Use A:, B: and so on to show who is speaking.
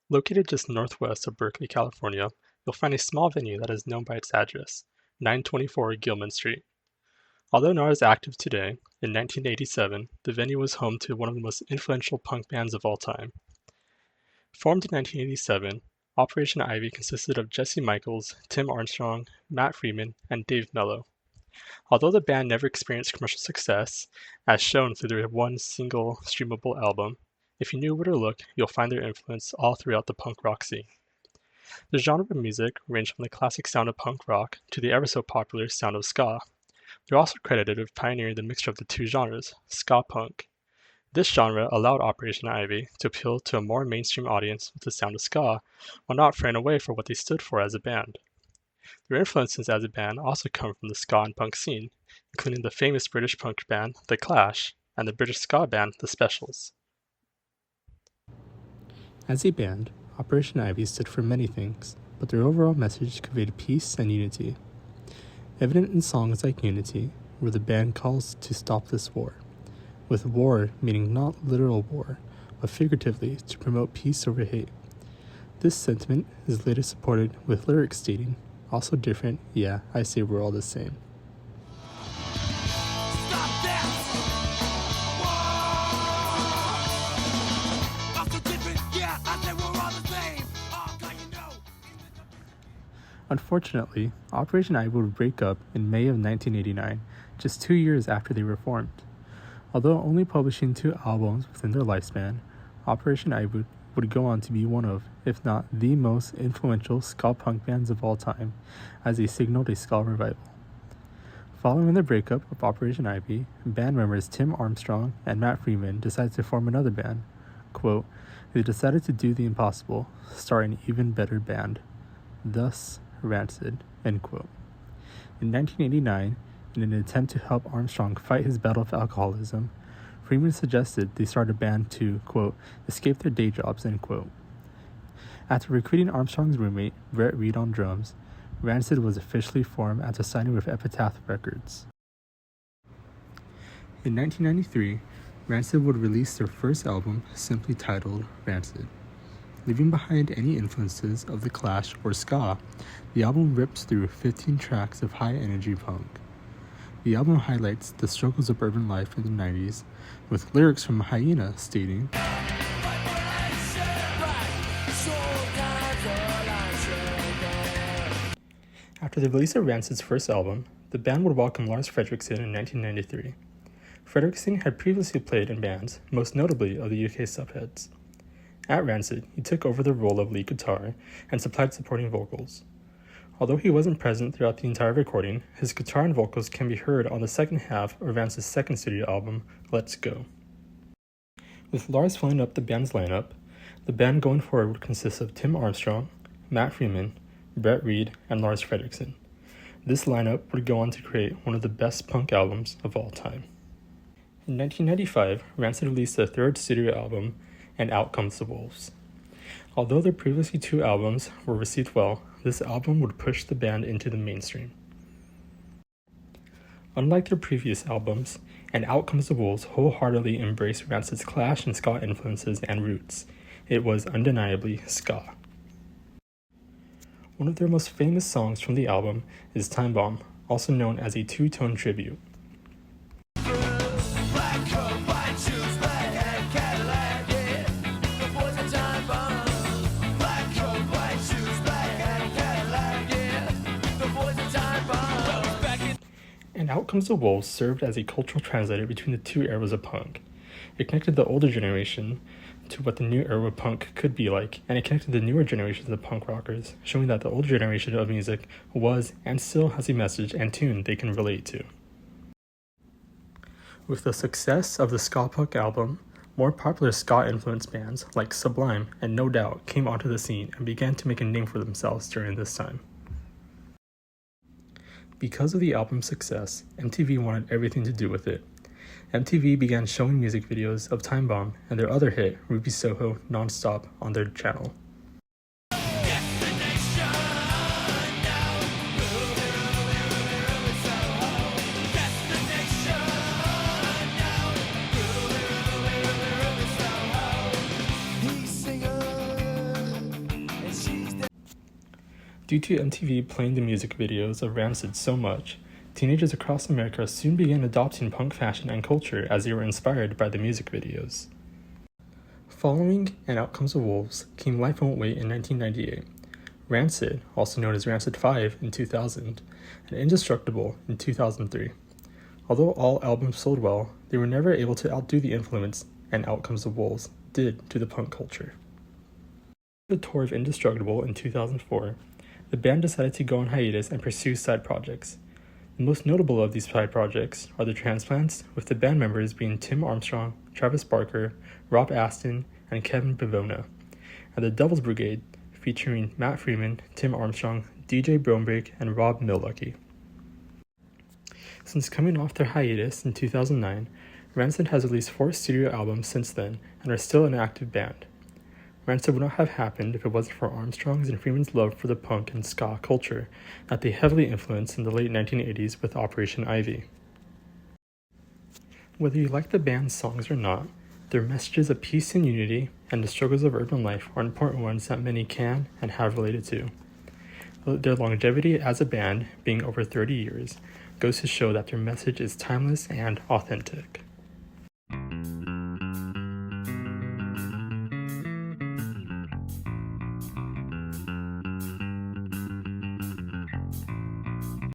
A: Located just northwest of Berkeley, California, you'll find a small venue that is known by its address, 924 Gilman Street. Although not as active today, in 1987, the venue was home to one of the most influential punk bands of all time. Formed in 1987, Operation Ivy consisted of Jesse Michaels, Tim Armstrong, Matt Freeman, and Dave Mello. Although the band never experienced commercial success, as shown through their one single streamable album, if you knew where to look, you'll find their influence all throughout the punk rock scene. The genre of music ranged from the classic sound of punk rock to the ever-so-popular sound of ska. They're also credited with pioneering the mixture of the two genres, ska punk. This genre allowed Operation Ivy to appeal to a more mainstream audience with the sound of ska, while not fraying away for what they stood for as a band. Their influences as a band also come from the ska and punk scene, including the famous British punk band The Clash and the British ska band The Specials.
B: As a band, Operation Ivy stood for many things, but their overall message conveyed peace and unity. Evident in songs like Unity, where the band calls to stop this war, with war meaning not literal war, but figuratively to promote peace over hate. This sentiment is later supported with lyrics stating, also different, yeah, I say we're all the same. Unfortunately, Operation Ivy would break up in May of 1989, just 2 years after they were formed. Although only publishing 2 albums within their lifespan, Operation Ivy would go on to be one of, if not the most influential ska punk bands of all time, as they signaled a ska revival. Following the breakup of Operation Ivy, band members Tim Armstrong and Matt Freeman decided to form another band. Quote, they decided to do the impossible, start an even better band. Thus, Rancid, end quote. In 1989, in an attempt to help Armstrong fight his battle of alcoholism, Freeman suggested they start a band to, quote, escape their day jobs, end quote. After recruiting Armstrong's roommate, Brett Reed on drums, Rancid was officially formed after signing with Epitaph Records. In 1993, Rancid would release their first album, simply titled Rancid. Leaving behind any influences of The Clash or ska, the album rips through 15 tracks of high-energy punk. The album highlights the struggles of urban life in the 90s, with lyrics from Hyena stating, After the release of Rancid's first album, the band would welcome Lars Frederiksen in 1993. Frederiksen had previously played in bands, most notably of the UK Subheads. At Rancid, he took over the role of lead guitar and supplied supporting vocals. Although he wasn't present throughout the entire recording, his guitar and vocals can be heard on the second half of Rancid's second studio album, Let's Go. With Lars filling up the band's lineup, the band going forward would consist of Tim Armstrong, Matt Freeman, Brett Reed, and Lars Frederiksen. This lineup would go on to create one of the best punk albums of all time. In 1995, Rancid released their third studio album, And Out Comes the Wolves. Although their previously 2 albums were received well, this album would push the band into the mainstream. Unlike their previous albums, And Out Comes the Wolves wholeheartedly embraced Rancid's Clash and ska influences and roots. It was undeniably ska. One of their most famous songs from the album is Time Bomb, also known as a 2-tone tribute. And Out Comes the Wolves served as a cultural translator between the 2 eras of punk. It connected the older generation to what the new era of punk could be like, and it connected the newer generations of punk rockers, showing that the older generation of music was and still has a message and tune they can relate to. With the success of the ska punk album, more popular ska-influenced bands like Sublime and No Doubt came onto the scene and began to make a name for themselves during this time. Because of the album's success, MTV wanted everything to do with it. MTV began showing music videos of Time Bomb and their other hit, Ruby Soho, non-stop on their channel. Due to MTV playing the music videos of Rancid so much, teenagers across America soon began adopting punk fashion and culture as they were inspired by the music videos. Following And Out Comes the Wolves came Life Won't Wait in 1998, Rancid, also known as Rancid 5 in 2000, and Indestructible in 2003. Although all albums sold well, they were never able to outdo the influence And Out Comes the Wolves did to the punk culture. The tour of Indestructible in 2004, the band decided to go on hiatus and pursue side projects. The most notable of these side projects are the Transplants, with the band members being Tim Armstrong, Travis Barker, Rob Aston, and Kevin Bivona, and the Devil's Brigade, featuring Matt Freeman, Tim Armstrong, DJ Bromberg, and Rob Millucky. Since coming off their hiatus in 2009, Rancid has released 4 studio albums since then and are still an active band. Rancid would not have happened if it wasn't for Armstrong's and Freeman's love for the punk and ska culture that they heavily influenced in the late 1980s with Operation Ivy. Whether you like the band's songs or not, their messages of peace and unity and the struggles of urban life are important ones that many can and have related to. Their longevity as a band, being over 30 years, goes to show that their message is timeless and authentic.